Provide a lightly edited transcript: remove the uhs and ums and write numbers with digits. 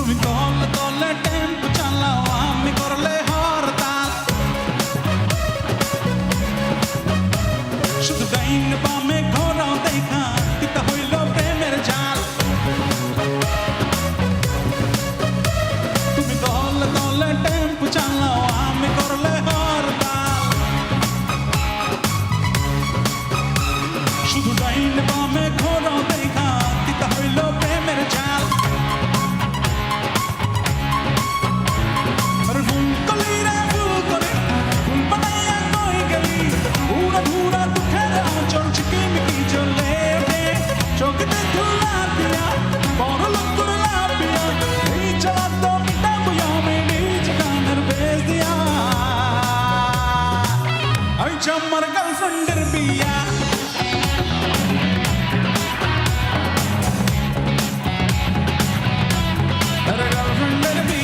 তুমি তলে তলে টেম্পো চালাও আমি করলে হরতাল শুধু ডাইন বামে ঘোরাও দেখা তিতা হইল প্রেমের জাল তুমি তলে তলে টেম্পো চালাও আমি করলে হরতাল শুধু ডাইন বামে ঘোরাও দেখা তিতা হইল প্রেমের জাল আমার গার্লফ্রেন্ডের বিয়া গার্লফ্রেন্ডের বিয়া